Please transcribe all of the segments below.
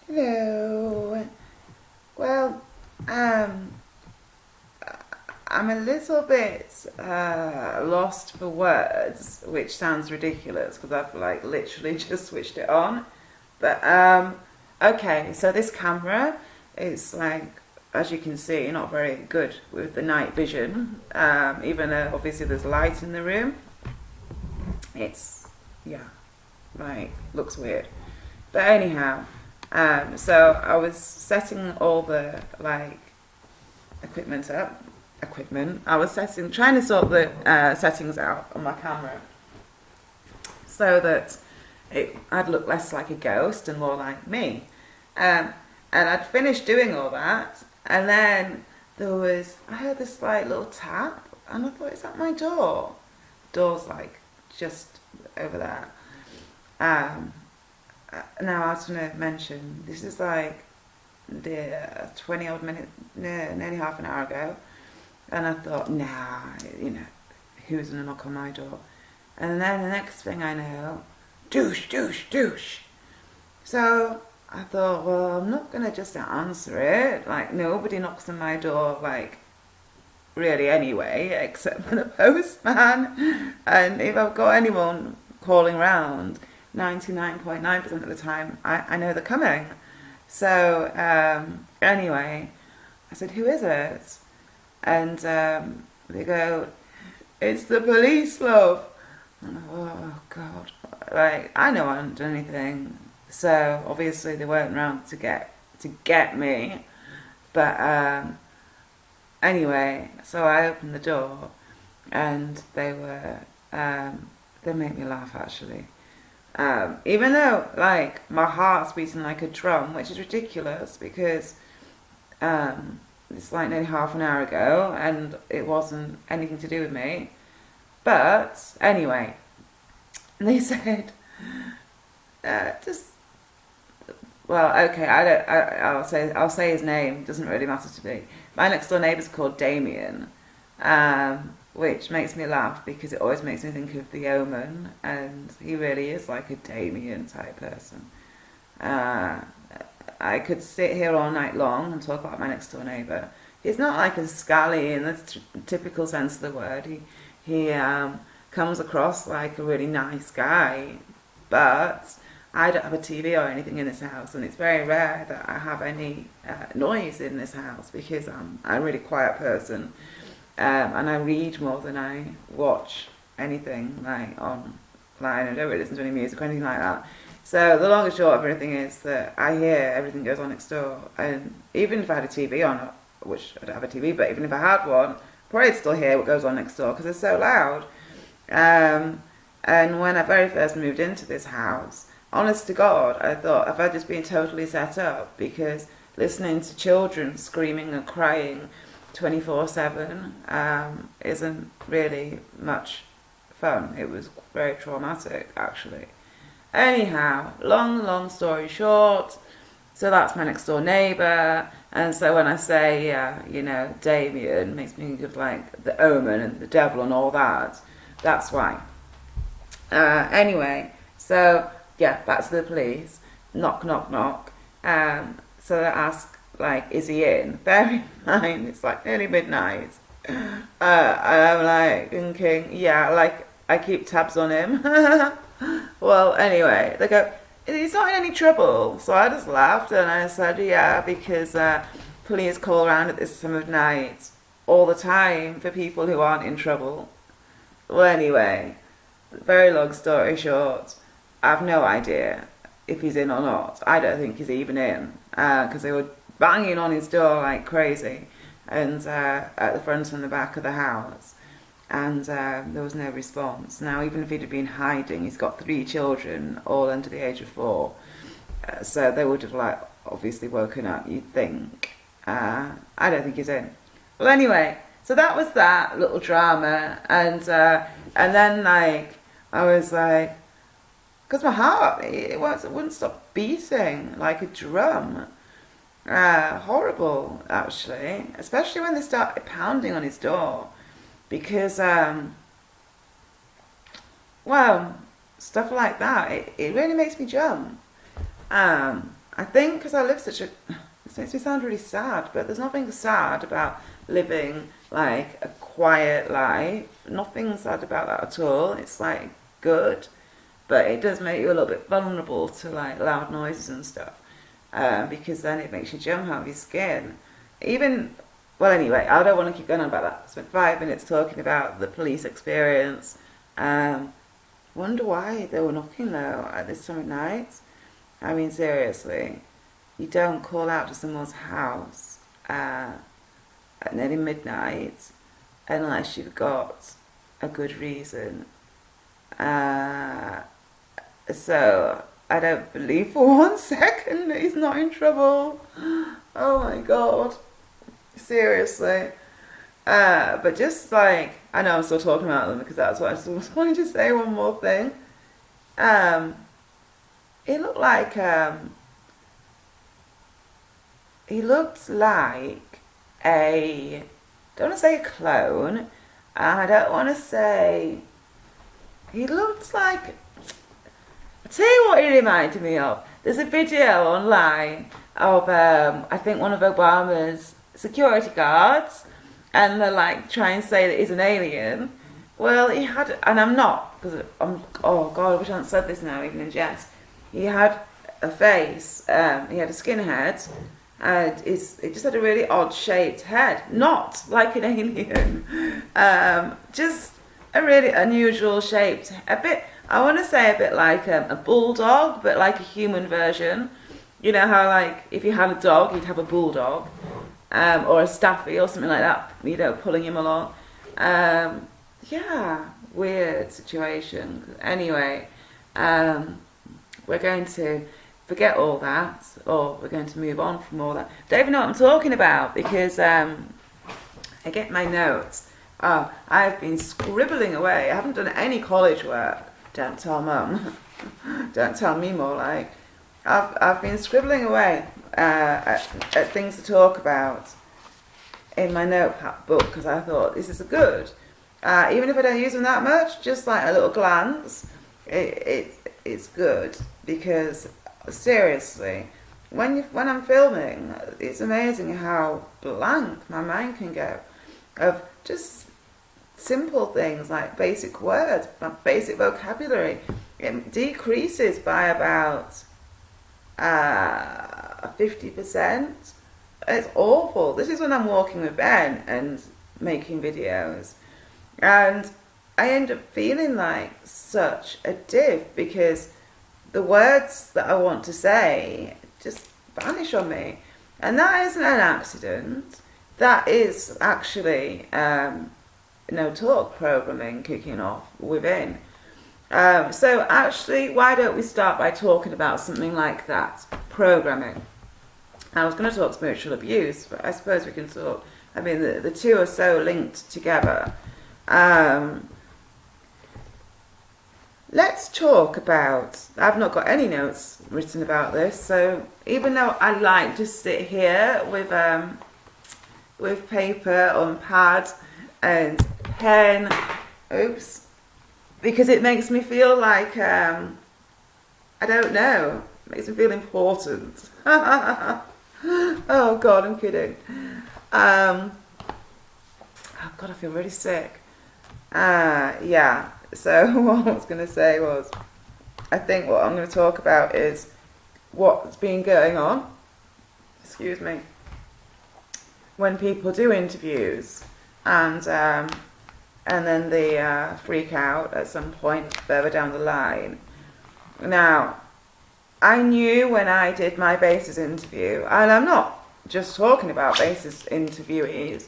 Hello. Well, I'm a little bit lost for words, which sounds ridiculous because I've like literally just switched it on. But okay, so this camera is like, as you can see, not very good with the night vision. Even though obviously there's light in the room, it's yeah, like looks weird. But anyhow, so I was setting all the like equipment up. I was trying to sort the settings out on my camera so that I'd look less like a ghost and more like me. And I'd finished doing all that, and then I heard this like little tap, and I thought, is that my door? Door's like just over there. Um, Now I was going to mention, this is like the 20 odd minutes, nearly half an hour ago. And I thought, nah, who's going to knock on my door? And then the next thing I know, douche, douche, douche. So I thought, well, I'm not going to just answer it. Like, nobody knocks on my door, like, really anyway, except for the postman. And if I've got anyone calling round, 99.9% of the time, I know they're coming. So anyway, I said, who is it? And they go, it's the police, love. And I thought, oh God. Like, I know I haven't done anything. So obviously they weren't around to get me. But anyway, so I opened the door, and they made me laugh actually. Even though, like, my heart's beating like a drum, which is ridiculous because it's like nearly half an hour ago and it wasn't anything to do with me. But anyway, they said, just well, okay, I'll say his name. It doesn't really matter to me. My next door neighbour's called Damien. Which makes me laugh because it always makes me think of The Omen, and he really is like a Damien type person. I could sit here all night long and talk about my next door neighbour. He's not like a scally in the typical sense of the word. He comes across like a really nice guy, but I don't have a TV or anything in this house, and it's very rare that I have any noise in this house because I'm a really quiet person. And I read more than I watch anything like online. I don't really listen to any music or anything like that. So the long and short of everything is that I hear everything goes on next door. And even if I had a TV on, which I don't have a TV, but even if I had one, probably I'd still hear what goes on next door because it's so loud. And when I very first moved into this house, honest to God, I thought, have I just been totally set up? Because listening to children screaming and crying 24/7 isn't really much fun. It was very traumatic, actually. Anyhow, long story short, so that's my next door neighbour, and so when I say, Damien makes me think of like the Omen and the devil and all that, that's why. Anyway, so yeah, back to the police. Knock, knock, knock. So they ask, like, is he in? Bear in mind, it's like nearly midnight. And I'm like thinking, yeah, like, I keep tabs on him. Well, anyway, they go, he's not in any trouble. So I just laughed and I said, yeah, because police call around at this time of night all the time for people who aren't in trouble. Well, anyway, very long story short, I have no idea if he's in or not. I don't think he's even in because they were banging on his door like crazy, and at the front and the back of the house, and there was no response. Now, even if he'd have been hiding, he's got 3 children, all under the age of 4, so they would have like obviously woken up, you'd think. I don't think he's in. Well, anyway, so that was that little drama, and then like I was like, because my heart it wouldn't stop beating like a drum. Horrible, actually, especially when they start pounding on his door, because well, stuff like that, it really makes me jump. I think because I live such a, this makes me sound really sad, but there's nothing sad about living like a quiet life. Nothing sad about that at all. It's like good, but it does make you a little bit vulnerable to like loud noises and stuff, because then it makes you jump out of your skin. Even, well, anyway, I don't want to keep going on about that. I spent 5 minutes talking about the police experience. Wonder why they were knocking though at this time of night. I mean, seriously, you don't call out to someone's house at nearly midnight unless you've got a good reason. So I don't believe for 1 second that he's not in trouble. Oh my god, seriously. But just like, I know I'm still talking about them because that's what I just wanted to say. One more thing. He looked like a, don't want to say a clone, and I don't want to say, he looked like, I'll tell you what he reminded me of. There's a video online of, I think one of Obama's security guards, and they're like trying to say that he's an alien. Well, he had, and I'm not, because oh god, I wish I hadn't said this now, even in jest. He had a face, he had a skinhead, and it just had a really odd shaped head. Not like an alien, just a really unusual shaped, a bit, I want to say a bit like a bulldog, but like a human version. You know how like if you had a dog, you'd have a bulldog, or a staffy or something like that, you know, pulling him along. Yeah, weird situation. Anyway, we're going to forget all that, or we're going to move on from all that. Don't even know what I'm talking about because I get my notes. Oh, I've been scribbling away. I haven't done any college work. Don't tell Mum. Don't tell me more like. I've been scribbling away at things to talk about in my notebook because I thought this is good. Even if I don't use them that much, just like a little glance, it's good because seriously, when I'm filming, it's amazing how blank my mind can go of just simple things like basic words, basic vocabulary. It decreases by about 50%. It's awful. This is when I'm walking with Ben and making videos, and I end up feeling like such a div because the words that I want to say just vanish on me, and that isn't an accident. That is actually no talk programming kicking off within. So actually, why don't we start by talking about something like that, programming. I was going to talk spiritual abuse, but I suppose we can talk, I mean, the two are so linked together. Let's talk about, I've not got any notes written about this, so even though I like to sit here with paper on pad and pen, oops, because it makes me feel like, I don't know, it makes me feel important. Oh god, I'm kidding. Oh god, I feel really sick. Yeah, so what I was going to say was, I think what I'm going to talk about is what's been going on, excuse me, when people do interviews and then they freak out at some point further down the line. Now, I knew when I did my basis interview, and I'm not just talking about basis interviewees,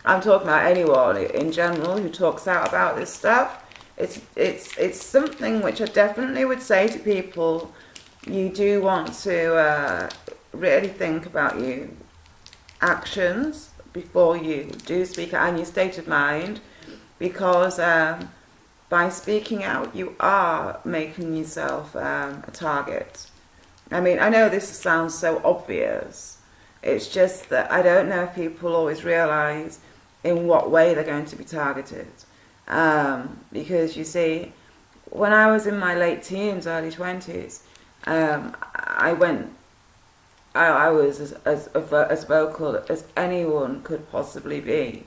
I'm talking about anyone in general who talks out about this stuff. It's something which I definitely would say to people. You do want to really think about your actions before you do speak out, and your state of mind, because by speaking out you are making yourself a target. I mean, I know this sounds so obvious. It's just that I don't know if people always realise in what way they're going to be targeted. Because you see, when I was in my late teens, early 20s, I went I was as vocal as anyone could possibly be.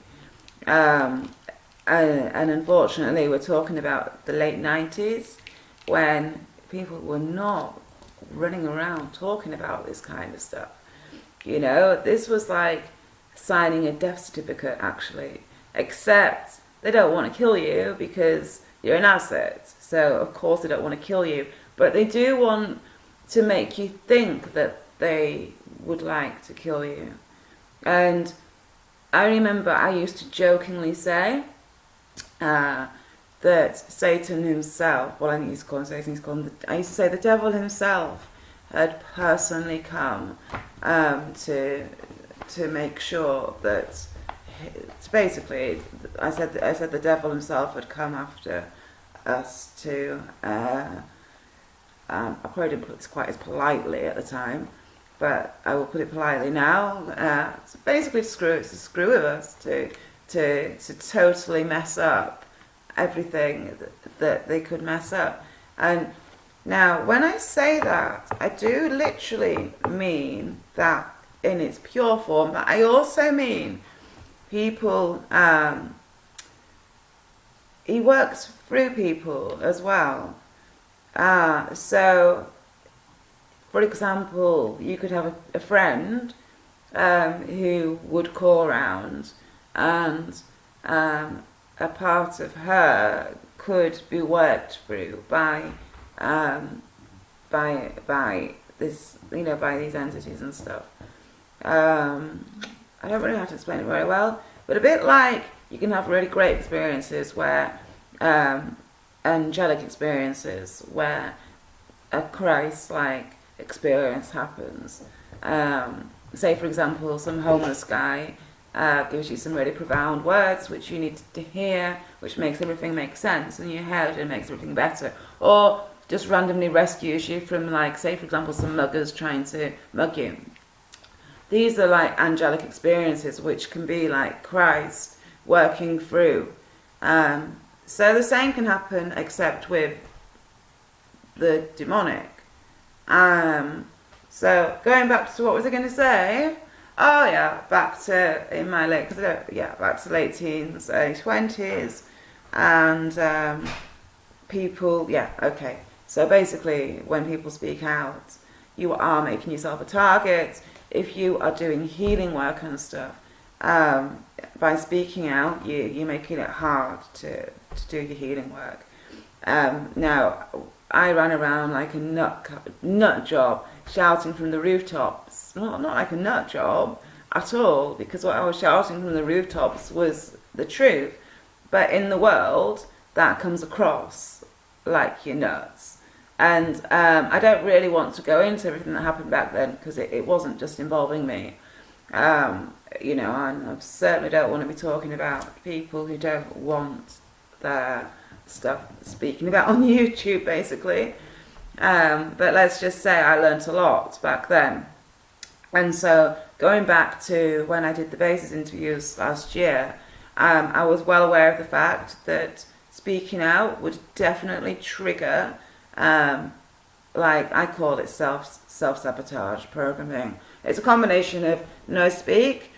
And unfortunately, we're talking about the late 90s when people were not running around talking about this kind of stuff. You know, this was like signing a death certificate, actually, except they don't want to kill you because you're an asset. So, of course, they don't want to kill you, but they do want to make you think that they would like to kill you. And I remember I used to jokingly say that Satan himself, well, I think he's called Satan, I used to say the devil himself had personally come to make sure that, basically, I said the devil himself had come after us to, I probably didn't put this quite as politely at the time, but I will put it politely now. So basically, to screw with us, to totally mess up everything that they could mess up. And now, when I say that, I do literally mean that in its pure form, but I also mean people, he works through people as well. So, for example, you could have a friend who would call around, and a part of her could be worked through by this, by these entities and stuff. I don't really know how to explain it very well, but a bit like you can have really great experiences where angelic experiences where a Christ-like experience happens. Say, for example, some homeless guy gives you some really profound words which you need to hear, which makes everything make sense in your head and makes everything better. Or just randomly rescues you from, like, say, for example, some muggers trying to mug you. These are like angelic experiences which can be like Christ working through. So the same can happen except with the demonic. So going back to what was I going to say? Oh yeah, back to late teens, early 20s, and people. Yeah, okay. So basically, when people speak out, you are making yourself a target. If you are doing healing work and stuff, by speaking out, you're making it hard to do your healing work. Now, I ran around like a nut job, shouting from the rooftops. Not like a nut job at all, because what I was shouting from the rooftops was the truth. But in the world, that comes across like you're nuts. And I don't really want to go into everything that happened back then, because it wasn't just involving me. And I certainly don't want to be talking about people who don't want their stuff speaking about on YouTube, basically. But let's just say I learnt a lot back then. And so going back to when I did the basis interviews last year, I was well aware of the fact that speaking out would definitely trigger, like I call it self sabotage programming. It's a combination of no speak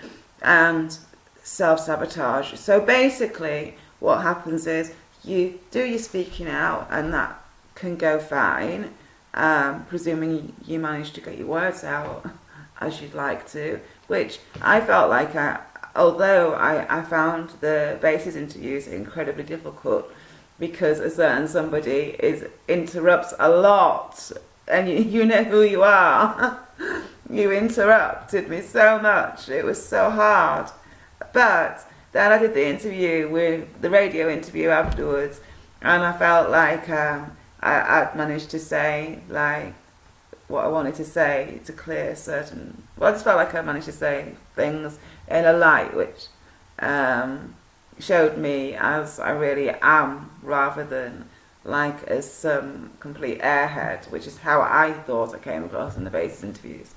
and self sabotage. So basically, what happens is you do your speaking out, and that can go fine, presuming you manage to get your words out as you'd like to, which I felt like, although I found the basis interviews incredibly difficult, because a certain somebody interrupts a lot, and you know who you are. You interrupted me so much, it was so hard. But then I did the interview, with the radio interview afterwards, and I felt like I'd managed to say like what I wanted to say to clear certain. Well, I just felt like I managed to say things in a light which showed me as I really am, rather than like as some complete airhead, which is how I thought I came across in the basis interviews.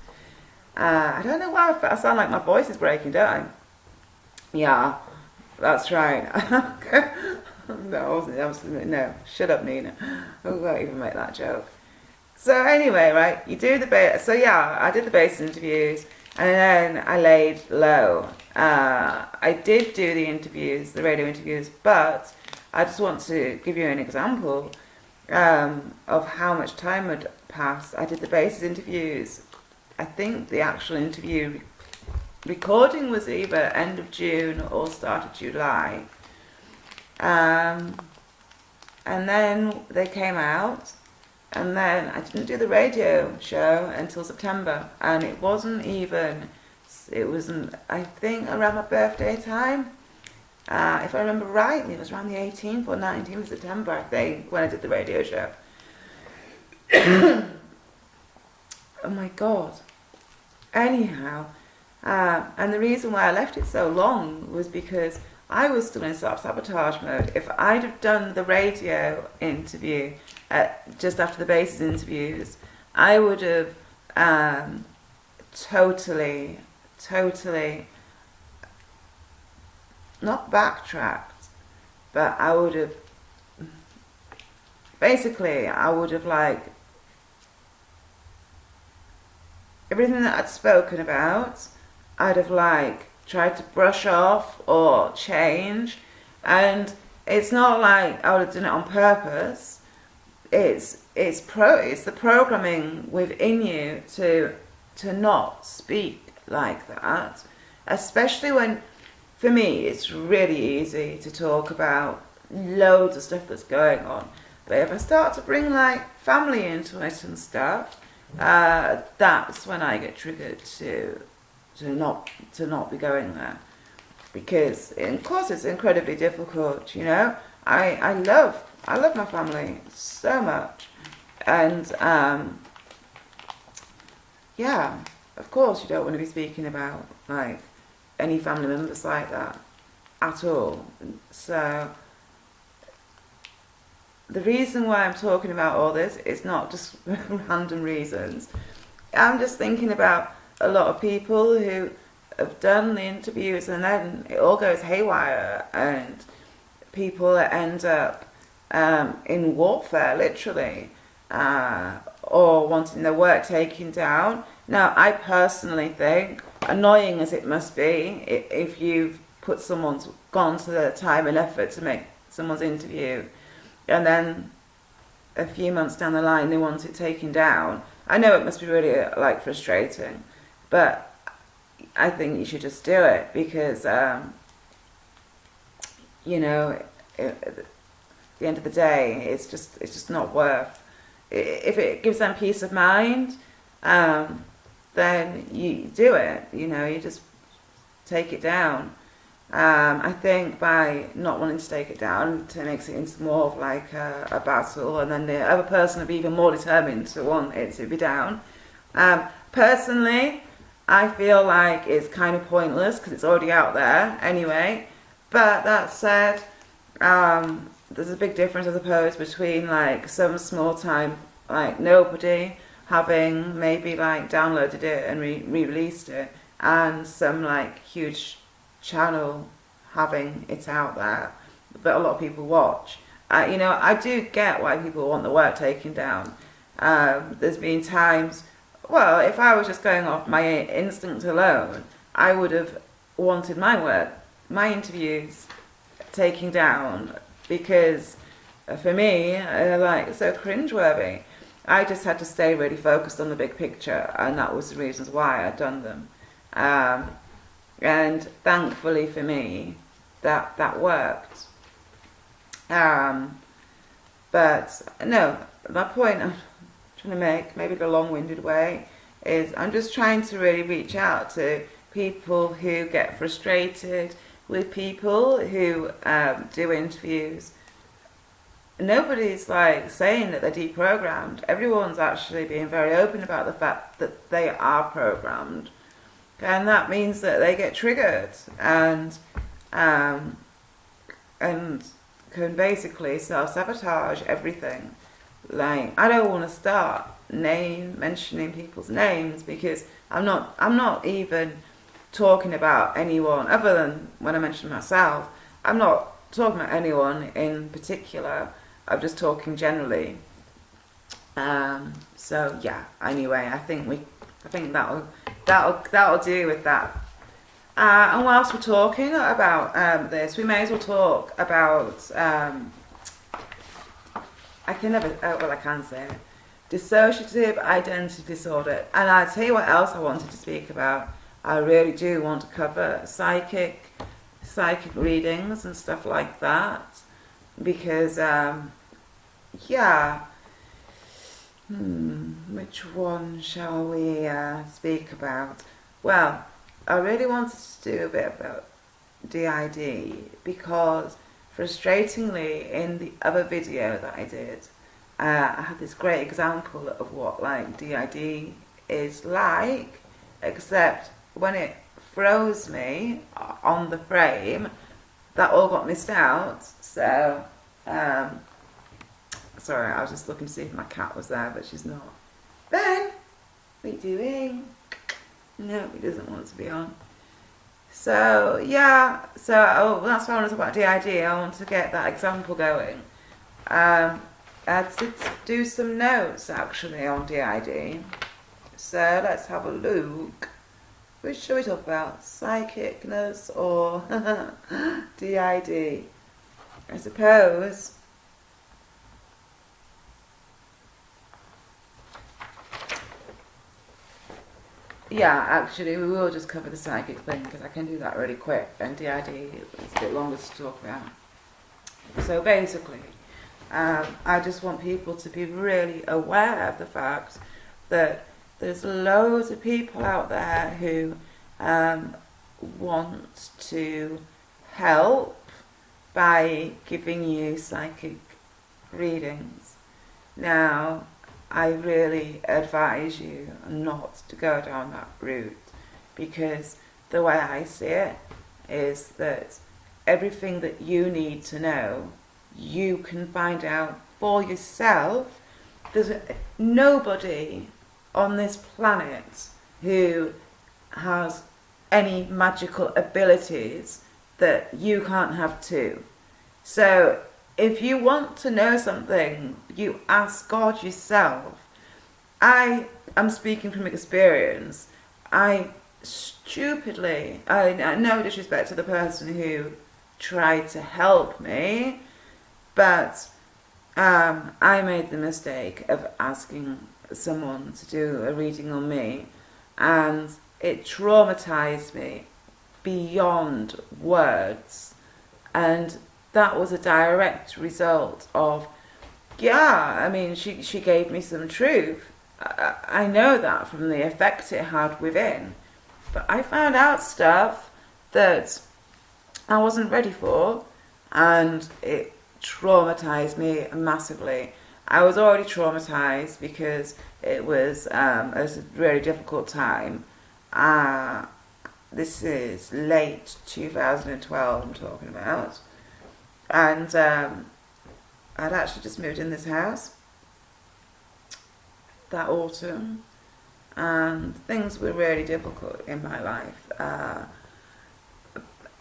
I don't know why I sound like my voice is breaking, don't I? Yeah, that's right. No, absolutely no. Shut up, Nina. I won't even make that joke. So anyway, right, you do the base. So yeah, I did the base interviews, and then I laid low. I did do the interviews, the radio interviews, but I just want to give you an example of how much time had passed. I did the basis interviews. I think the actual interview recording was either end of June or start of July. And then they came out, and then I didn't do the radio show until September, and it wasn't, I think, around my birthday time. If I remember rightly, it was around the 18th or 19th of September, I think, when I did the radio show. Oh my God. Anyhow, and the reason why I left it so long was because I was still in self-sabotage mode. If I'd have done the radio interview just after the basis interviews, I would have totally not backtracked, but I would have like everything that I'd spoken about, I'd have like tried to brush off or change. And it's not like I would have done it on purpose. It's the programming within you to not speak like that, especially when, for me, it's really easy to talk about loads of stuff that's going on. But if I start to bring like family into it and stuff, that's when I get triggered to not be going there, because of course it's incredibly difficult. You know, I love my family so much, and yeah, of course you don't want to be speaking about like any family members like that at all. So the reason why I'm talking about all this is not just random reasons. I'm just thinking about a lot of people who have done the interviews and then it all goes haywire, and people end up in warfare, literally, or wanting their work taken down. Now, I personally think, annoying as it must be, if you've gone to the time and effort to make someone's interview, and then a few months down the line they want it taken down, I know it must be really like frustrating, but I think you should just do it, because you know, at the end of the day, it's just not worth. If it gives them peace of mind, then you do it. You know, you just take it down. I think by not wanting to take it down, it makes it into more of like a battle, and then the other person will be even more determined to want it to be down. Personally, I feel like it's kind of pointless because it's already out there anyway. But that said, there's a big difference, I suppose, between like some small time, like nobody having maybe like downloaded it and re-released it, and some like huge channel having it out there that a lot of people watch. You know, I do get why people want the work taken down. There's been times, well, if I was just going off my instinct alone, I would have wanted my work, my interviews taken down, because for me, like, so cringeworthy. I just had to stay really focused on the big picture, and that was the reasons why I'd done them. And thankfully for me, that worked. But no, my point I'm trying to make, maybe the long-winded way, is I'm just trying to really reach out to people who get frustrated with people who do interviews. Nobody's like saying that they're deprogrammed. Everyone's actually being very open about the fact that they are programmed, and that means that they get triggered and can basically self-sabotage everything. Like, I don't want to start mentioning people's names, because I'm not even talking about anyone other than when I mention myself. I'm not talking about anyone in particular. I'm just talking generally. So yeah. Anyway, I think that'll do with that. And whilst we're talking about this, we may as well talk about I can say it. Dissociative identity disorder. And I'll tell you what else I wanted to speak about. I really do want to cover psychic readings and stuff like that. Because, which one shall we speak about? Well, I really wanted to do a bit about DID because, frustratingly, in the other video that I did, I had this great example of what like DID is like, except when it froze me on the frame, that all got missed out. So, sorry, I was just looking to see if my cat was there, but she's not. Ben, what are you doing? No, he doesn't want to be on. So, yeah, that's why I want to talk about DID. I want to get that example going. I did do some notes, actually, on DID. So, let's have a look. Which shall we talk about? Psychicness or DID? I suppose... Yeah, actually, we will just cover the psychic thing because I can do that really quick, and DID is a bit longer to talk about. So basically, I just want people to be really aware of the fact that there's loads of people out there who want to help by giving you psychic readings. Now, I really advise you not to go down that route because the way I see it is that everything that you need to know, you can find out for yourself. There's nobody on this planet who has any magical abilities that you can't have too. So if you want to know something, you ask God yourself. I am speaking from experience. I no disrespect to the person who tried to help me, but I made the mistake of asking someone to do a reading on me, and it traumatized me beyond words. And that was a direct result of, she gave me some truth. I know that from the effect it had within. But I found out stuff that I wasn't ready for, and it traumatized me massively. I was already traumatized because it was a really difficult time. This is late 2012 I'm talking about. And I'd actually just moved in this house that autumn, and things were really difficult in my life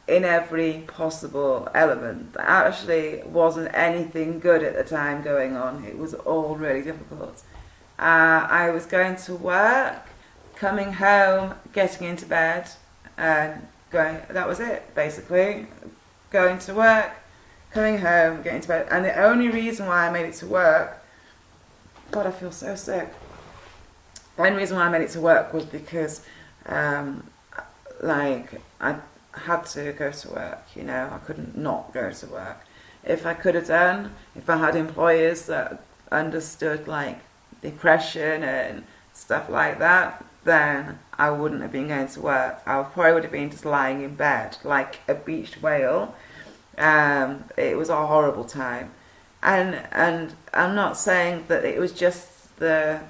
in every possible element. There actually wasn't anything good at the time going on. It was all really difficult. I was going to work, coming home, getting into bed, and that was it, basically. Going to work, coming home, getting to bed. And the only reason why I made it to work, God, I feel so sick. The only reason why I made it to work was because, I had to go to work, I couldn't not go to work. If I had employers that understood, depression and stuff like that, then I wouldn't have been going to work. I probably would have been just lying in bed like a beached whale. It was a horrible time, and I'm not saying that it was just the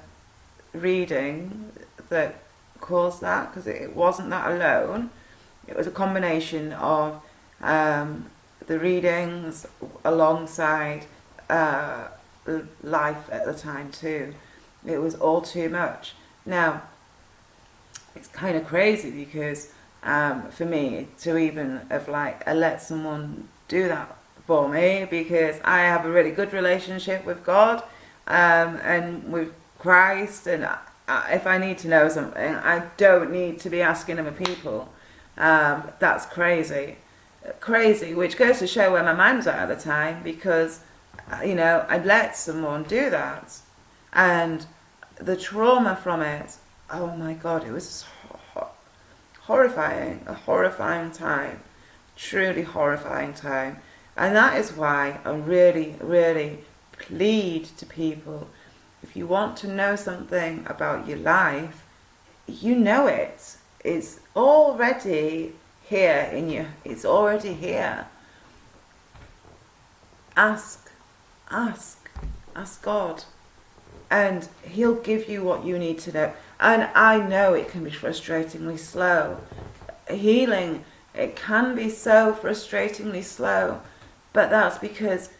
reading that caused that, because it wasn't that alone. It was a combination of the readings alongside life at the time too. It was all too much. Now, it's kind of crazy because for me to even have let someone do that for me, because I have a really good relationship with God, and with Christ, and if I need to know something, I don't need to be asking other people. That's crazy, which goes to show where my mind was at the time, because, I'd let someone do that, and the trauma from it, oh my God, it was horrifying, a horrifying time, truly horrifying time. And that is why I really, really plead to people, if you want to know something about your life, you know it. It's already here in you. It's already here. Ask God, and He'll give you what you need to know. And I know it can be frustratingly slow. Healing, it can be so frustratingly slow, but that's because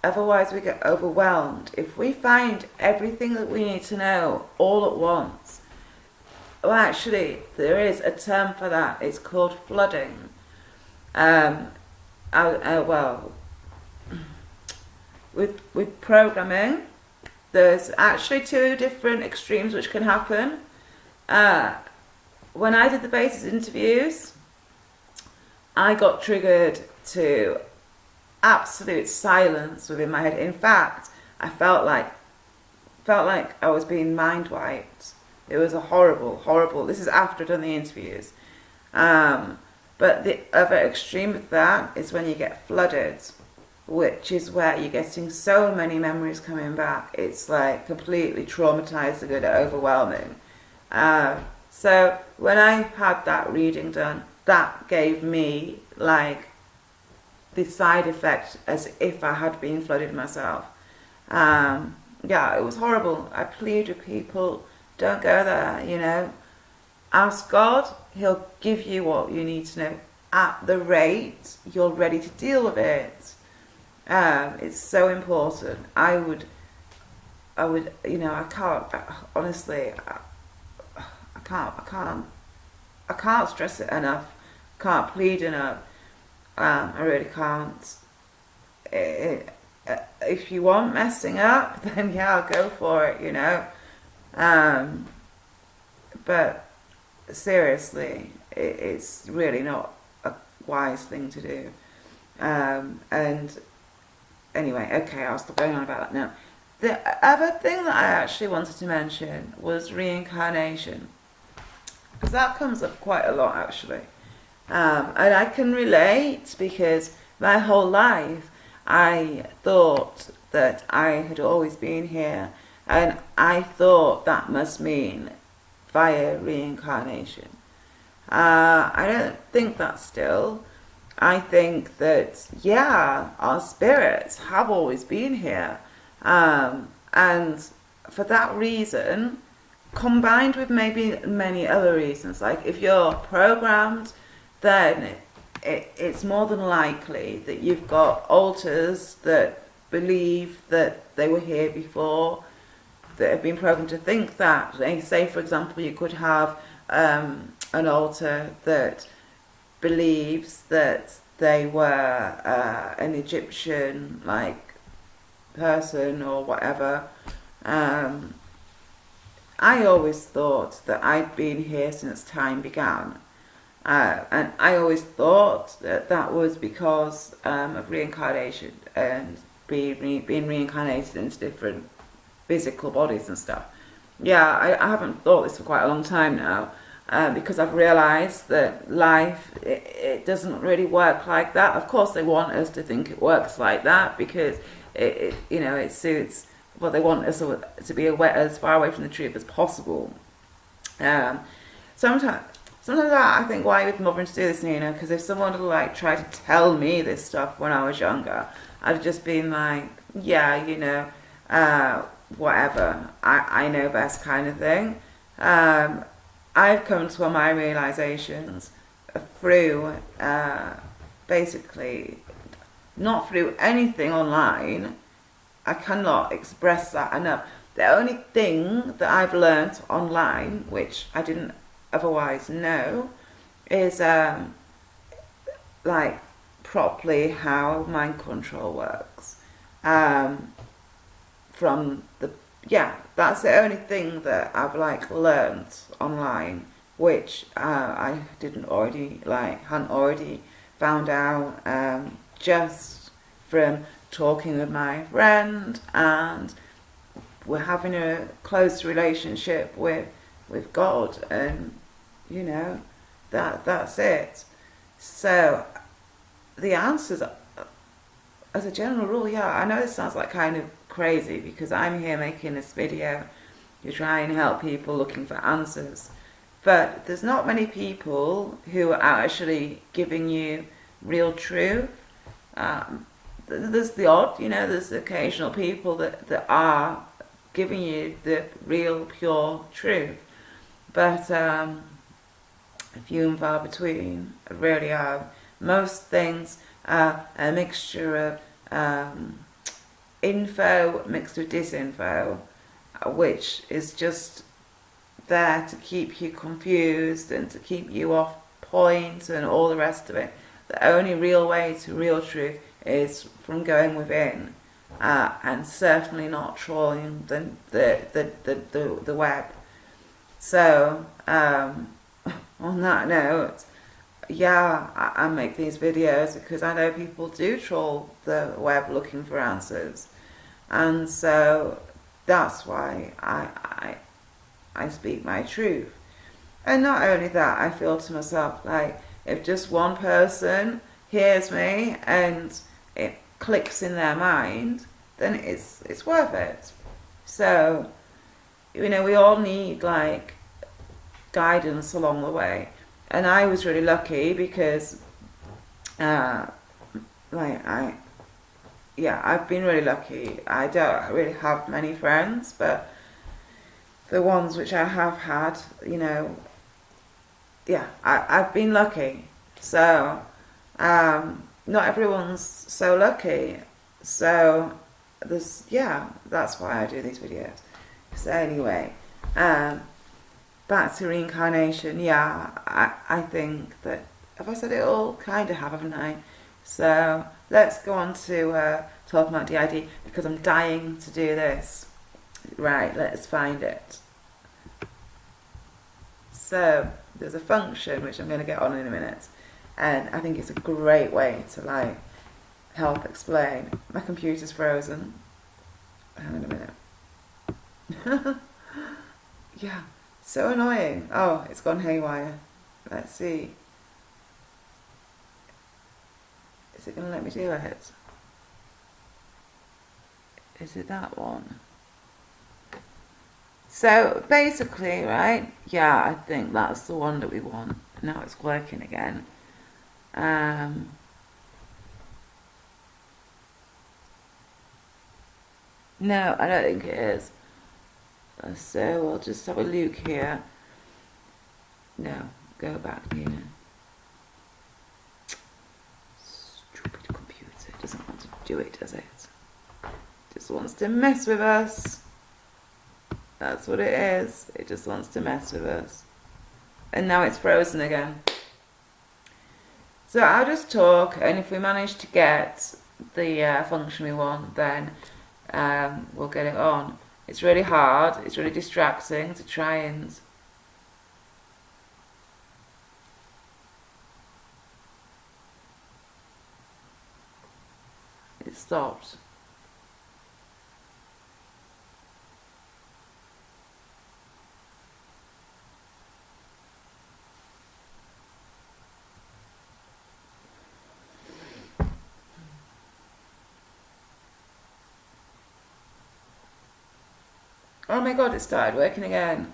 otherwise we get overwhelmed. If we find everything that we need to know all at once, well, actually, there is a term for that. It's called flooding. With programming, there's actually two different extremes which can happen. When I did the basis interviews, I got triggered to absolute silence within my head. In fact, I felt like I was being mind wiped. It was a horrible. This is after I'd done the interviews. But the other extreme of that is when you get flooded, which is where you're getting so many memories coming back. It's like completely traumatizing and overwhelming. So when I had that reading done, that gave me like the side effect as if I had been flooded myself. It was horrible. I plead with people, don't go there, Ask God, He'll give you what you need to know at the rate you're ready to deal with it. It's so important. I can't, honestly, I can't stress it enough, can't plead enough. I really can't. If you want messing up, then yeah, go for it, but seriously, it's really not a wise thing to do. And anyway, okay, I'll stop going on about that now. The other thing that I actually wanted to mention was reincarnation, because that comes up quite a lot actually. And I can relate, because my whole life I thought that I had always been here, and I thought that must mean via reincarnation. I don't think that still. I think that, yeah, our spirits have always been here. And for that reason, combined with maybe many other reasons, like if you're programmed, then it's more than likely that you've got alters that believe that they were here before, that have been programmed to think that. Say, for example, you could have an alter that believes that they were an Egyptian person or whatever. I always thought that I'd been here since time began. And I always thought that was because of reincarnation and being reincarnated into different physical bodies and stuff. Yeah, I haven't thought this for quite a long time now, because I've realised that life, it doesn't really work like that. Of course, they want us to think it works like that because it suits what they want us to be as far away from the truth as possible. Sometimes I think, why are you with mothering to do this, Nina? Because if someone had tried to tell me this stuff when I was younger, I'd just been like, yeah, whatever, I know best kind of thing. I've come to my realizations through, basically, not through anything online. I cannot express that enough. The only thing that I've learnt online, which I didn't otherwise know, is properly how mind control works. from the, yeah, that's the only thing that I've like learnt online, which I hadn't already found out just from talking with my friend, and we're having a close relationship with God, and you know, that's it. So the answers, as a general rule, yeah, I know this sounds like kind of crazy because I'm here making this video to try and help people looking for answers, but there's not many people who are actually giving you real truth. There's the odd, you know, there's occasional people that are giving you the real pure truth, but few and far between, really are. Most things are a mixture of info mixed with disinfo, which is just there to keep you confused and to keep you off point and all the rest of it. The only real way to real truth is from going within, and certainly not trawling the web. So on that note, yeah, I make these videos because I know people do trawl the web looking for answers, and so that's why I speak my truth. And not only that, I feel to myself, like, if just one person hears me and it clicks in their mind, then it's worth it. So, you know, we all need like guidance along the way, and I was really lucky because I've been really lucky. I don't really have many friends, but the ones which I have had, you know, yeah, I've been lucky. So not everyone's so lucky, so that's why I do these videos. So anyway, back to reincarnation. Yeah, I think that, have I said it all? Kind of have, haven't I? So let's go on to talking about DID, because I'm dying to do this. Right, let's find it. So there's a function which I'm going to get on in a minute, and I think it's a great way to like help explain. My computer's frozen. Hang on a minute. Yeah, so annoying. Oh, it's gone haywire. Let's see. Is it going to let me do it? Is it that one? So basically, right, yeah, I think that's the one that we want. Now it's working again. No, I don't think it is. So we'll just have a look here. No, go back here. Stupid computer, doesn't want to do it, does it? Just wants to mess with us. That's what it is. It just wants to mess with us. And now it's frozen again. So I'll just talk, and if we manage to get the function we want, then we'll get it on. It's really hard. It's really distracting to try and... It stopped. Oh my god, it started working again.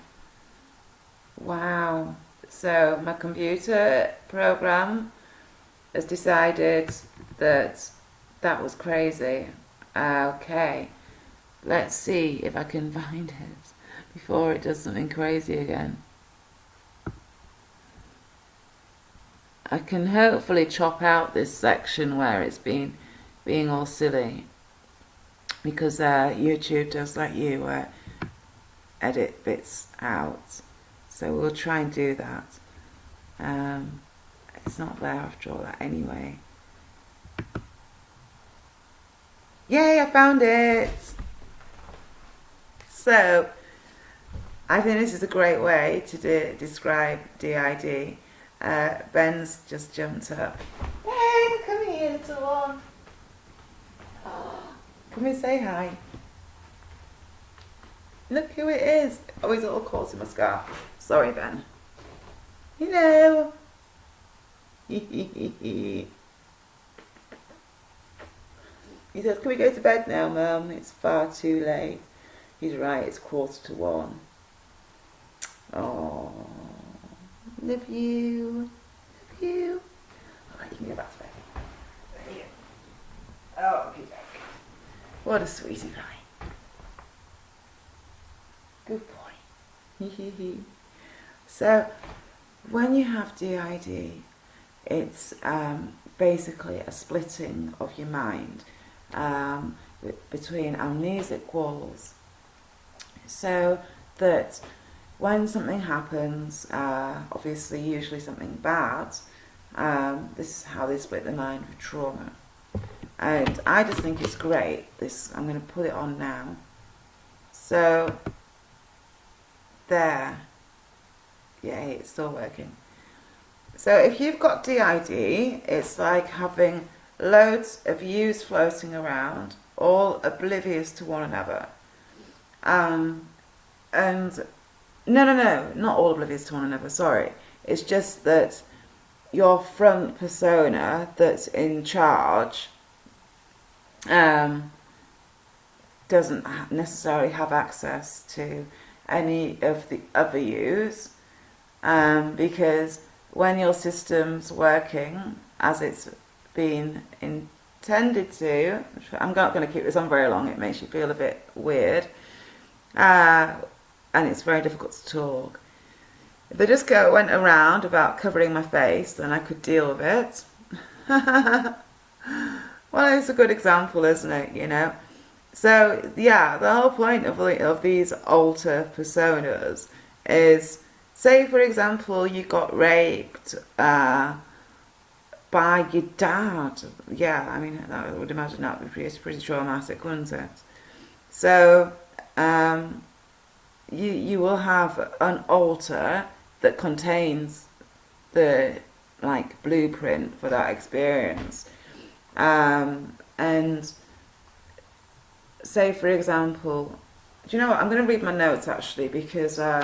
Wow. So my computer program has decided that that was crazy. Okay. Let's see if I can find it before it does something crazy again. I can hopefully chop out this section where it's being all silly, because YouTube does let you edit bits out, so we'll try and do that. It's not there after all that anyway. Yay, I found it! So I think this is a great way to describe DID. Ben's just jumped up. Ben, come here, little one. Come and say hi. Look who it is. Oh, he's all caught in my scarf. Sorry, Ben. Hello. He says, can we go to bed now, Mum? It's far too late. He's right, it's 1:45. Oh, love you. Love you. Alright, you can go back to bed. There you go. Oh, okay, okay. What a sweetie pie. Good boy. So, when you have DID, it's basically a splitting of your mind between amnesic walls. So that when something happens, obviously usually something bad, this is how they split the mind with trauma. And I just think it's great. I'm going to put it on now. So, there. Yay, it's still working. So if you've got DID, it's like having loads of yous floating around, all oblivious to one another. And no, not all oblivious to one another, sorry. It's just that your front persona that's in charge doesn't necessarily have access to any of the other yous, because when your system's working as it's been intended to, I'm not going to keep this on very long, it makes you feel a bit weird, and it's very difficult to talk. If they just went around about covering my face, then I could deal with it. Well, it's a good example, isn't it, you know? So, yeah, the whole point of these alter personas is, say, for example, you got raped by your dad. Yeah, I mean, I would imagine that would be pretty traumatic, wouldn't it? So, you will have an alter that contains the, like, blueprint for that experience. And say, for example, do you know what? I'm going to read my notes, actually, because I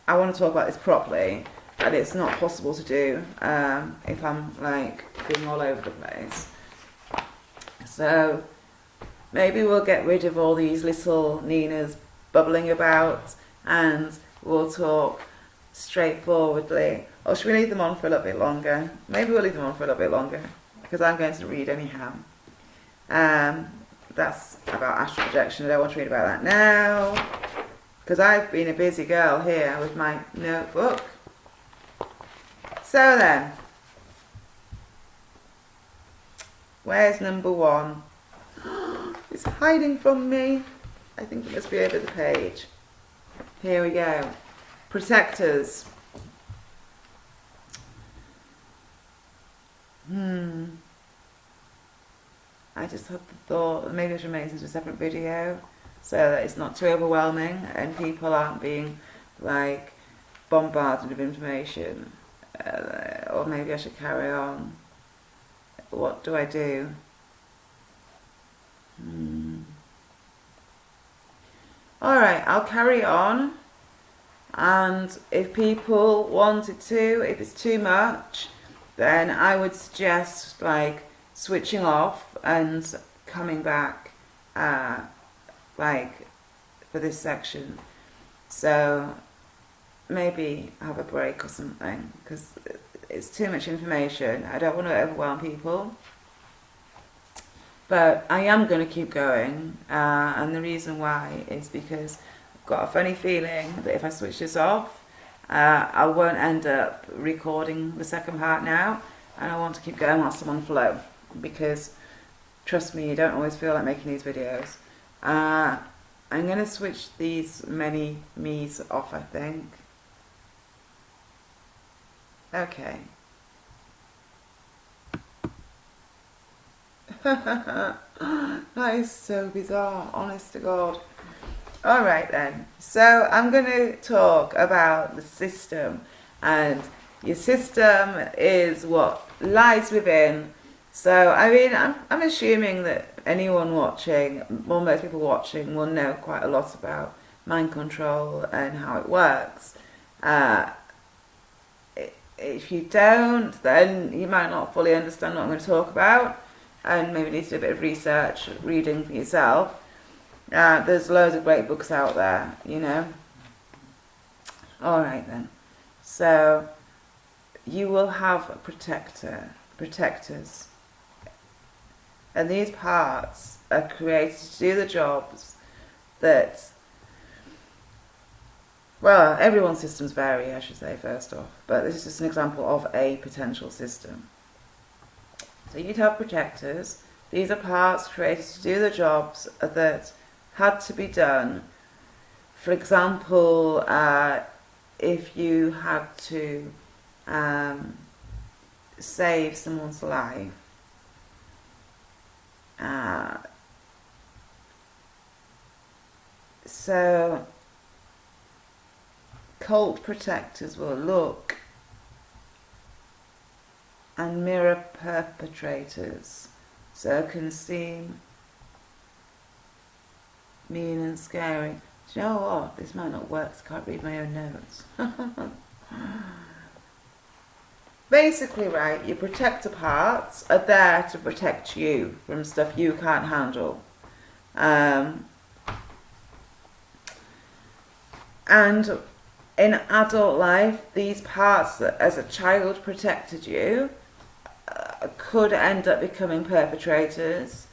want to talk about this properly, and it's not possible to do if I'm, like, being all over the place. So maybe we'll get rid of all these little Ninas bubbling about, and we'll talk straightforwardly. Or should we leave them on for a little bit longer? Maybe we'll leave them on for a little bit longer, because I'm going to read anyhow. That's about astral projection. I don't want to read about that now, because I've been a busy girl here with my notebook. So then, where's number 1? It's hiding from me. I think it must be over the page. Here we go. Protectors. I just had the thought that maybe I should make this into a separate video so that it's not too overwhelming and people aren't being, like, bombarded with information. Or maybe I should carry on. What do I do? Alright, I'll carry on. And if people wanted to, if it's too much, then I would suggest, like, switching off and coming back, like, for this section. So maybe have a break or something, because it's too much information. I don't want to overwhelm people. But I am going to keep going, and the reason why is because I've got a funny feeling that if I switch this off, I won't end up recording the second part now, and I want to keep going whilst I'm on flow, because trust me, you don't always feel like making these videos. I'm going to switch these many me's off, I think. Okay. That is so bizarre, honest to God. Alright then, so I'm going to talk about the system, and your system is what lies within. So, I mean, I'm assuming that anyone watching, well, most people watching, will know quite a lot about mind control and how it works. Uh, if you don't, then you might not fully understand what I'm going to talk about, and maybe need to do a bit of research, reading for yourself. There's loads of great books out there, you know. Alright then. So, you will have a protectors. And these parts are created to do the jobs that, well, everyone's systems vary, I should say, first off. But this is just an example of a potential system. So you'd have protectors. These are parts created to do the jobs that had to be done. For example, if you had to save someone's life, so cult protectors will look and mirror perpetrators, so it can seem mean and scary. Do you know what? This might not work, so I can't read my own notes. Basically, right, your protector parts are there to protect you from stuff you can't handle. And in adult life, these parts that as a child protected you could end up becoming perpetrators.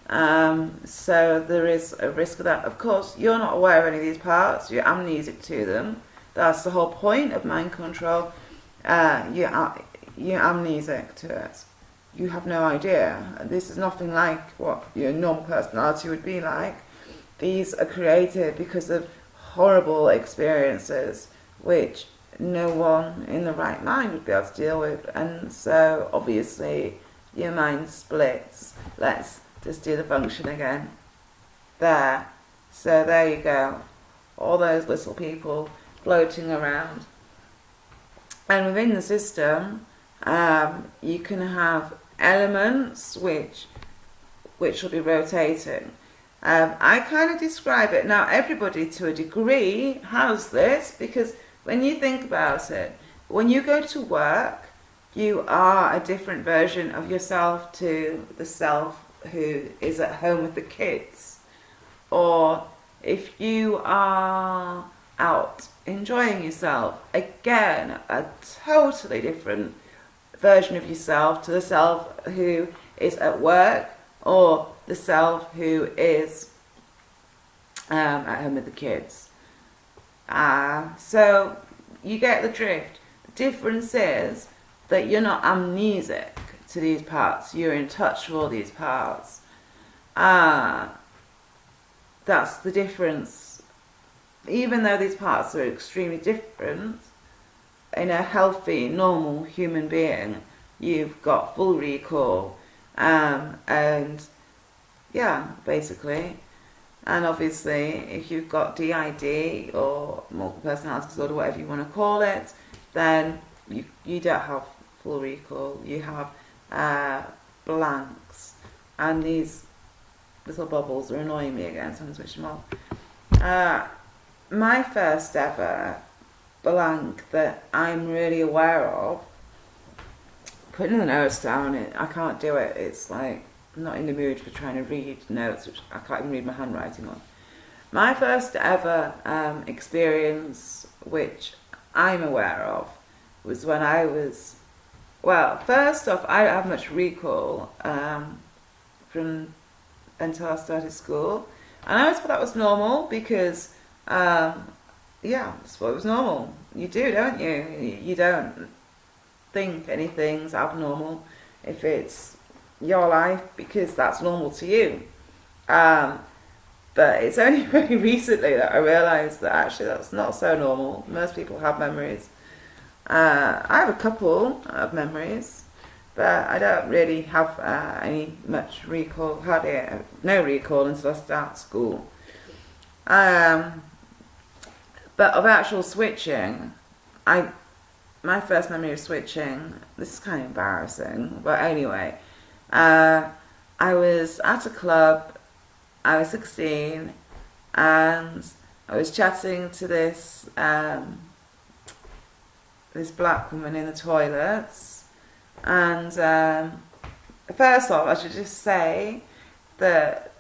So there is a risk of that. Of course, you're not aware of any of these parts. You're amnesic to them. That's the whole point of mind control. You're amnesic to it. You have no idea. This is nothing like what your normal personality would be like. These are created because of horrible experiences which no one in the right mind would be able to deal with. And so, obviously, your mind splits. Let's just do the function again. There. So there you go. All those little people floating around. And within the system, you can have elements which will be rotating. I kind of describe it, now everybody to a degree has this, because when you think about it, when you go to work, you are a different version of yourself to the self who is at home with the kids. Or if you are out enjoying yourself, again, a totally different version of yourself to the self who is at work, or the self who is at home with the kids. So you get the drift. The difference is that you're not amnesic to these parts. You're in touch with all these parts. That's the difference. Even though these parts are extremely different, in a healthy, normal human being, you've got full recall. And yeah, basically. And obviously, if you've got DID or multiple personality disorder, whatever you want to call it, then you don't have full recall. You have blanks. And these little bubbles are annoying me again, so I'm going to switch them off. My first ever blank that I'm really aware of, putting the notes down, I can't do it. It's like, I'm not in the mood for trying to read notes, which I can't even read my handwriting on. My first ever experience, which I'm aware of, was when I was, well, first off, I don't have much recall from until I started school. And I always thought that was normal because, yeah, that's what was normal. You do, don't you? You don't think anything's abnormal if it's your life, because that's normal to you. But it's only very recently that I realised that actually that's not so normal. Most people have memories. I have a couple of memories, but I don't really have any much recall. Hardly no recall until I start school. Um, but of actual switching, my first memory of switching, this is kind of embarrassing, but anyway, I was at a club, I was 16, and I was chatting to this this black woman in the toilets, and first off, I should just say that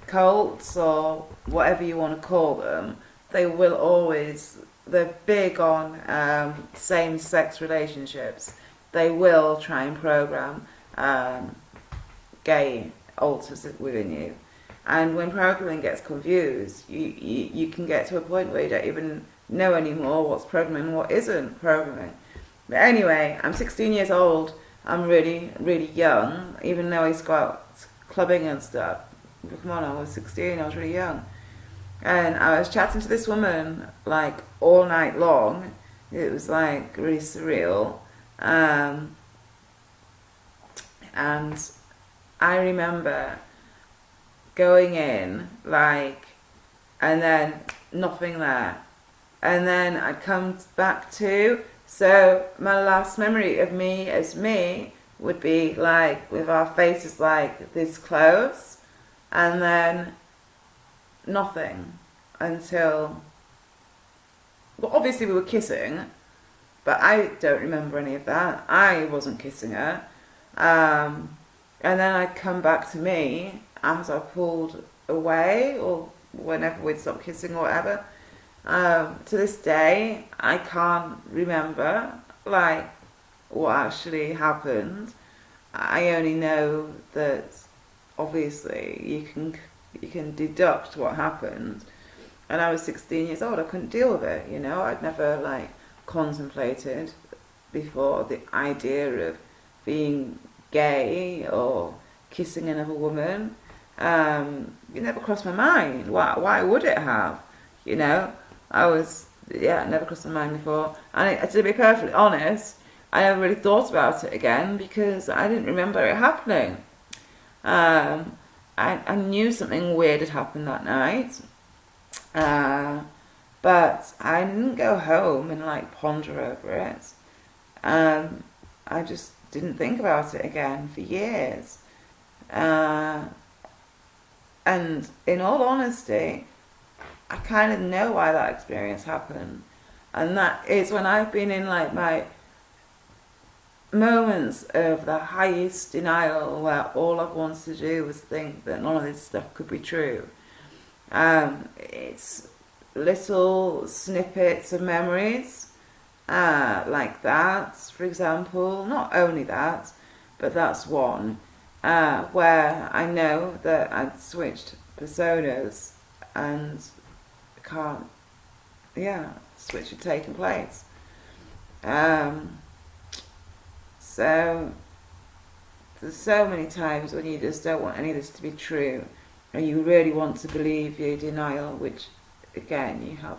cults, or whatever you want to call them, they're big on same-sex relationships. They will try and program gay alters within you. And when programming gets confused, you can get to a point where you don't even know anymore what's programming and what isn't programming. But anyway, I'm 16 years old. I'm really, really young, even though I used to go out clubbing and stuff. Come on, I was 16, I was really young. And I was chatting to this woman like all night long. It was like really surreal. And I remember going in, like, and then nothing there. And then I'd come back to, so my last memory of me as me would be like with our faces like this close, and then nothing until, well, obviously we were kissing, but I don't remember any of that. I wasn't kissing her. And then I'd come back to me as I pulled away, or whenever we'd stop kissing or whatever. To this day, I can't remember like what actually happened. I only know that obviously you can deduct what happened. And I was 16 years old. I couldn't deal with it. You know, I'd never like contemplated before the idea of being gay or kissing another woman. It never crossed my mind. Why would it have? You know, it never crossed my mind before. And to be perfectly honest, I never really thought about it again because I didn't remember it happening. I knew something weird had happened that night, but I didn't go home and like ponder over it. I just didn't think about it again for years. And in all honesty, I kind of know why that experience happened. And that is when I've been in like my moments of the highest denial, where all I wanted to do was think that none of this stuff could be true. It's little snippets of memories like that, for example. Not only that, but that's one where I know that I'd switched personas and switch had taken place. So there's so many times when you just don't want any of this to be true, and you really want to believe your denial, which again you have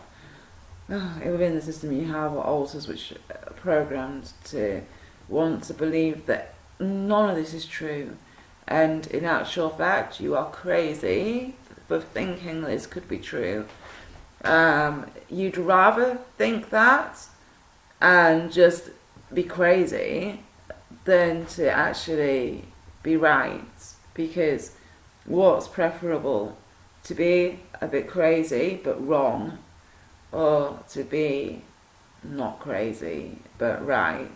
within the system. You have alters which are programmed to want to believe that none of this is true, and in actual fact you are crazy for thinking this could be true. You'd rather think that and just be crazy than to actually be right, because what's preferable, to be a bit crazy but wrong, or to be not crazy but right?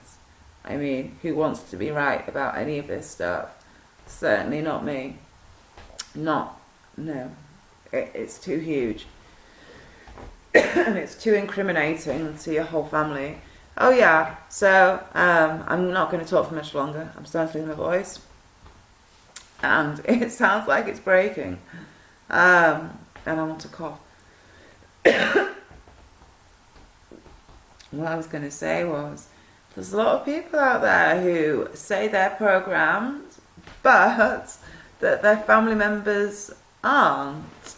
I mean, who wants to be right about any of this stuff? Certainly not me. No. It's too huge. And it's too incriminating to your whole family. Oh yeah, so I'm not going to talk for much longer. I'm starting to lose my voice, and it sounds like it's breaking, and I want to cough. What I was going to say was, there's a lot of people out there who say they're programmed, but that their family members aren't.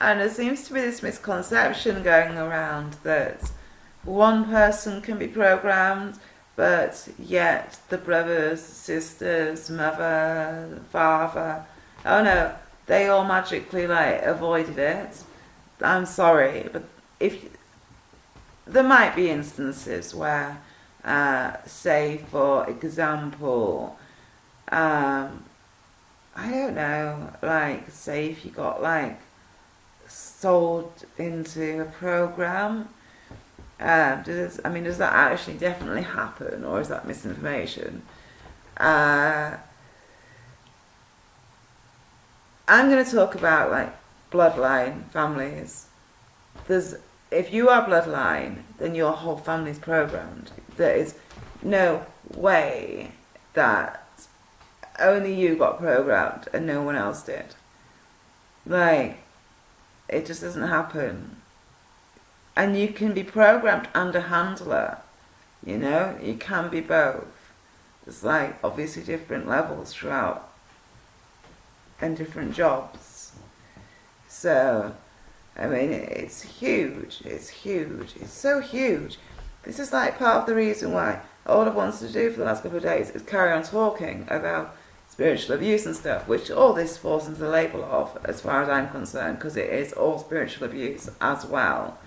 And there seems to be this misconception going around that one person can be programmed, but yet the brothers, sisters, mother, father, oh no, they all magically like avoided it. I'm sorry, but if there might be instances where, say for example, I don't know, like say if you got like sold into a program, does that actually definitely happen, or is that misinformation? I'm going to talk about like bloodline families. If you are bloodline, then your whole family's programmed. There is no way that only you got programmed and no one else did. Like, it just doesn't happen. And you can be programmed and a handler, you know, you can be both. There's like obviously different levels throughout and different jobs. So, I mean, it's huge, it's so huge. This is like part of the reason why all I've wanted to do for the last couple of days is carry on talking about spiritual abuse and stuff, which all this falls into the label of, as far as I'm concerned, because it is all spiritual abuse as well.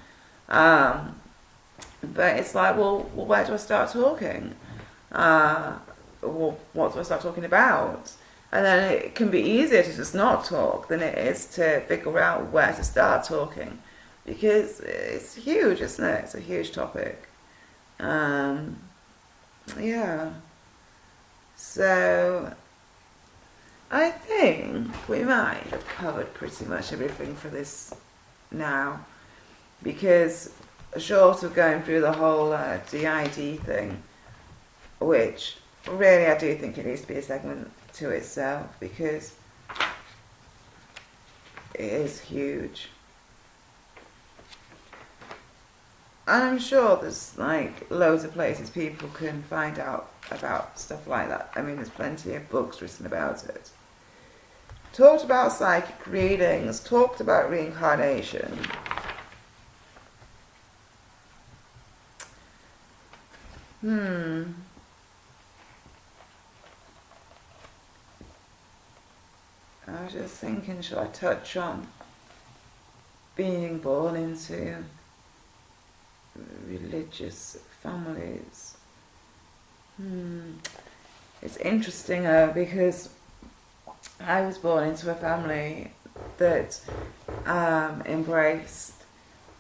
But it's like, well, where do I start talking? Well, what do I start talking about? And then it can be easier to just not talk than it is to figure out where to start talking, because it's huge, isn't it? It's a huge topic. Yeah. So I think we might have covered pretty much everything for this now, because short of going through the whole DID thing, which really I do think it needs to be a segment to itself, because it is huge. And I'm sure there's like loads of places people can find out about stuff like that. I mean, there's plenty of books written about it. Talked about psychic readings, talked about reincarnation. I was just thinking, should I touch on being born into religious families? It's interesting because I was born into a family that embraced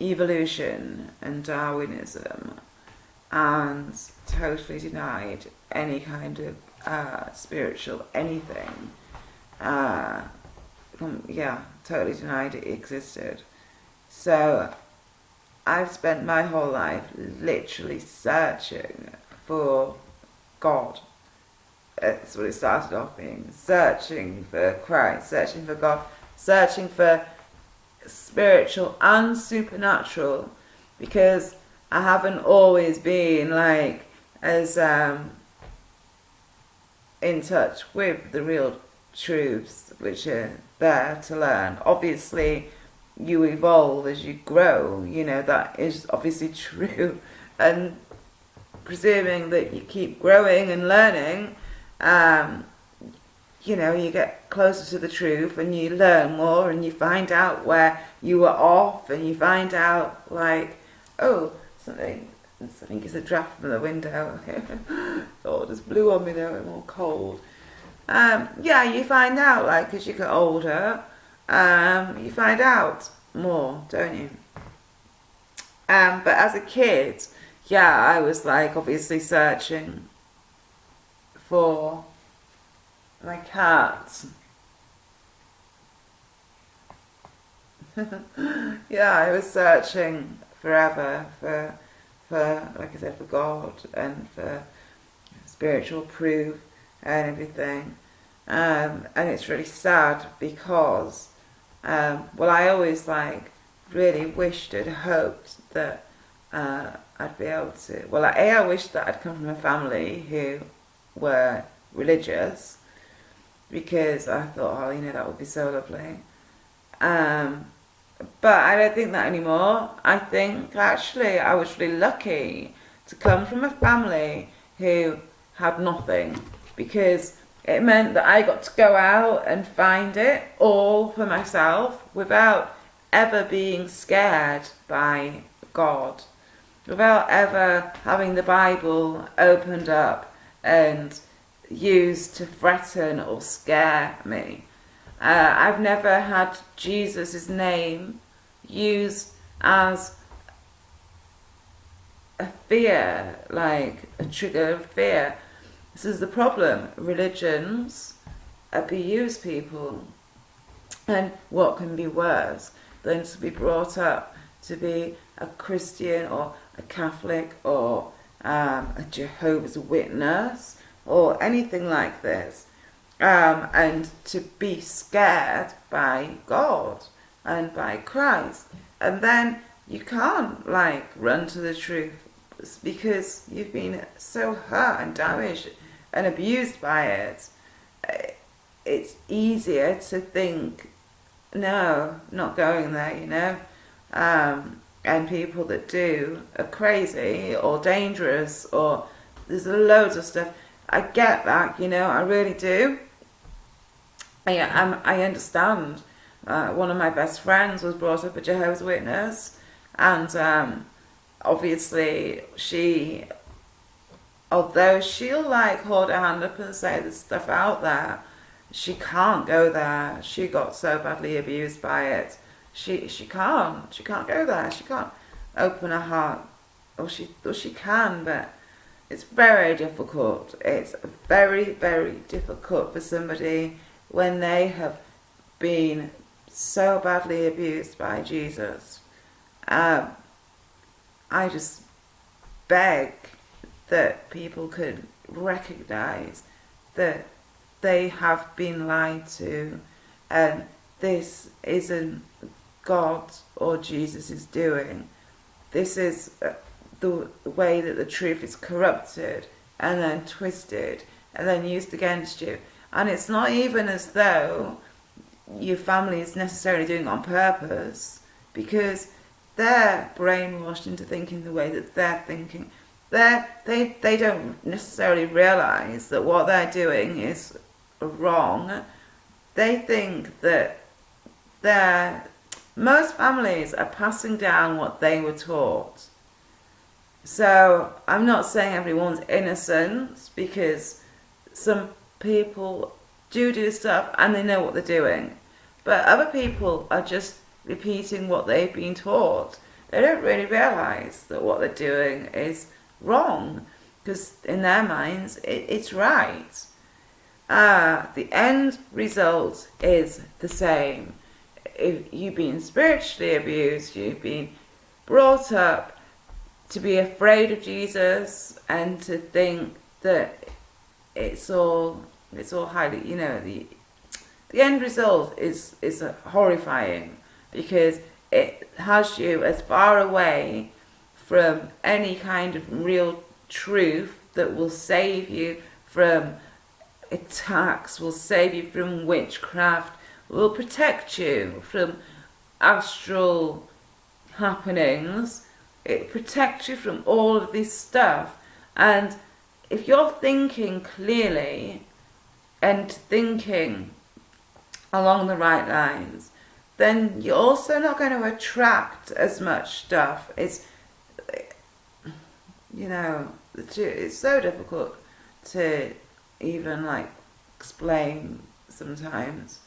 evolution and Darwinism and totally denied any kind of spiritual anything. Totally denied it existed. So I've spent my whole life literally searching for God. That's what it started off being. Searching for Christ, searching for God, searching for spiritual and supernatural, because I haven't always been like as in touch with the real truths which are there to learn. Obviously you evolve as you grow, you know, that is obviously true, and presuming that you keep growing and learning, you know, you get closer to the truth and you learn more and you find out where you were off, and you find out like, oh, something is a draft from the window. Oh, it just blew on me there, I'm all cold. You find out, like, as you get older, you find out more, don't you? But as a kid, I was like obviously searching for my cat. I was searching forever for, like I said, for God and for spiritual proof and everything. And it's really sad because, I always like really wished and hoped that I'd be able to. I wished that I'd come from a family who were religious, because I thought, that would be so lovely. But I don't think that anymore. I think actually I was really lucky to come from a family who had nothing, because it meant that I got to go out and find it all for myself without ever being scared by God, without ever having the Bible opened up and used to threaten or scare me. I've never had Jesus' name used as a fear, like a trigger of fear. This is the problem. Religions abuse people. And what can be worse than to be brought up to be a Christian or a Catholic or a Jehovah's Witness or anything like this, and to be scared by God and by Christ, and then you can't like run to the truth because you've been so hurt and damaged and abused by it. It's easier to think, no, not going there, you know. And people that do are crazy or dangerous, or there's loads of stuff. I get that, you know, I really do. I understand. One of my best friends was brought up a Jehovah's Witness, and obviously she, although she'll like hold her hand up and say there's stuff out there, she can't go there. She got so badly abused by it. She can't go there. She can't open her heart, or she can, but it's very difficult. It's very, very difficult for somebody when they have been so badly abused by Jesus. I just beg that people could recognize that they have been lied to, and this isn't God or Jesus is doing. This is the way that the truth is corrupted and then twisted and then used against you. And it's not even as though your family is necessarily doing it on purpose, because they're brainwashed into thinking the way that they're thinking. They don't necessarily realise that what they're doing is wrong. They think that most families are passing down what they were taught. So I'm not saying everyone's innocent, because some people do stuff and they know what they're doing, but other people are just repeating what they've been taught. They don't really realise that what they're doing is wrong, because in their minds it's right. The end result is the same. If you've been spiritually abused, you've been brought up to be afraid of Jesus and to think that it's all highly, you know, the end result is horrifying, because it has you as far away from any kind of real truth that will save you from attacks, will save you from witchcraft, will protect you from astral happenings. It protects you from all of this stuff. And if you're thinking clearly and thinking along the right lines, then you're also not going to attract as much stuff. It's, you know, it's so difficult to even like explain sometimes.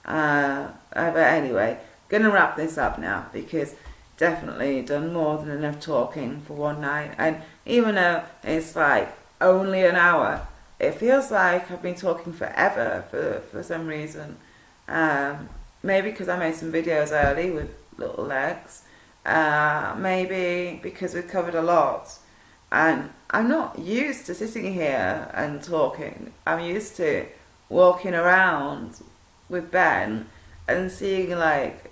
But anyway, gonna wrap this up now, because definitely done more than enough talking for one night. And even though it's like only an hour, it feels like I've been talking forever for some reason. Maybe because I made some videos early with little legs. Maybe because we've covered a lot. And I'm not used to sitting here and talking. I'm used to walking around with Ben and seeing like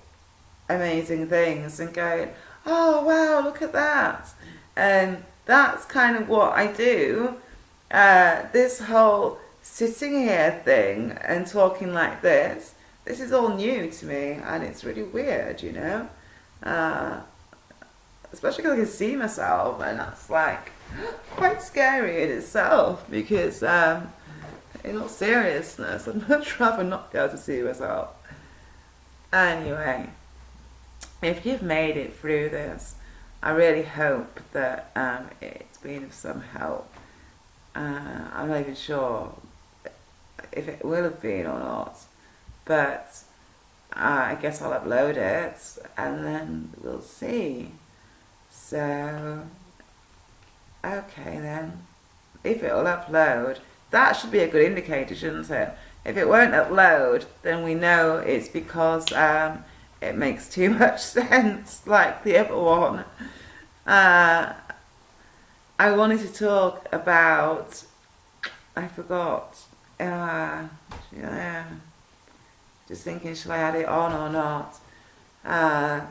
amazing things and going, oh wow, look at that. And that's kind of what I do. This whole sitting here thing and talking like this is all new to me, and it's really weird, you know. Especially because I can see myself, and that's like quite scary in itself, because in all seriousness, I'd much rather not be able to see myself. Anyway, if you've made it through this, I really hope that it's been of some help. I'm not even sure if it will have been or not, but I guess I'll upload it and then we'll see. So, okay then. If it'll upload, that should be a good indicator, shouldn't it? If it won't upload, then we know it's because it makes too much sense, like the other one. I wanted to talk about, I forgot, yeah, just thinking, shall I add it on or not?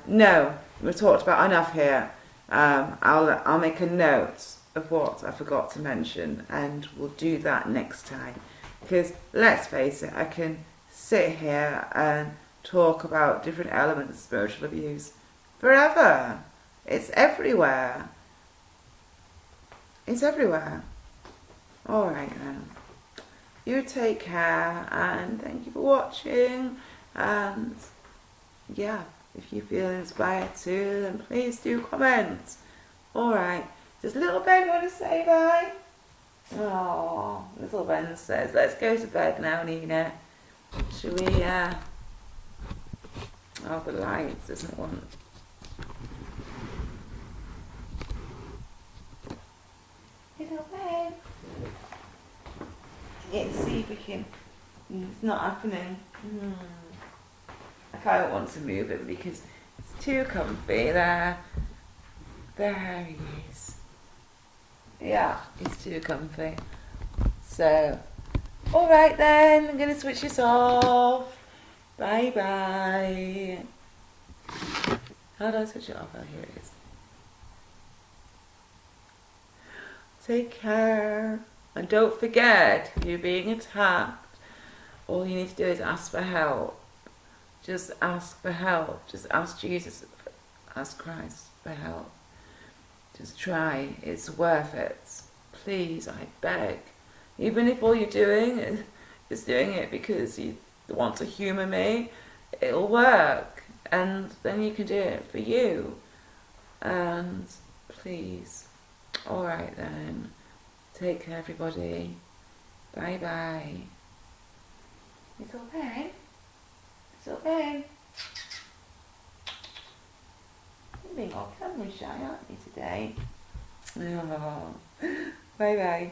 No, we've talked about enough here. I'll make a note of what I forgot to mention, and we'll do that next time. Because let's face it, I can sit here and talk about different elements of spiritual abuse forever. It's everywhere. It's everywhere. Alright then. You take care, and thank you for watching. And yeah, if you feel inspired to, then please do comment. Alright. Does little Ben want to say bye? Oh, little Ben says, let's go to bed now, Nina. Shall we, oh, the lights doesn't want. Little Ben. Let's see if we can. It's not happening. I can't want to move it because it's too comfy there. There he is. Yeah, it's too comfy. So, alright then, I'm going to switch this off. Bye bye. How do I switch it off? Oh, here it is. Take care. And don't forget, if you're being attacked, all you need to do is ask for help. Just ask for help. Just ask Jesus, ask Christ for help. Just try. It's worth it. Please, I beg. Even if all you're doing is doing it because you want to humour me, it'll work. And then you can do it for you. And please. Alright then. Take care, everybody. Bye bye. Little Ben. Little Ben. You're being all camera shy, aren't you, today? Oh. Bye bye.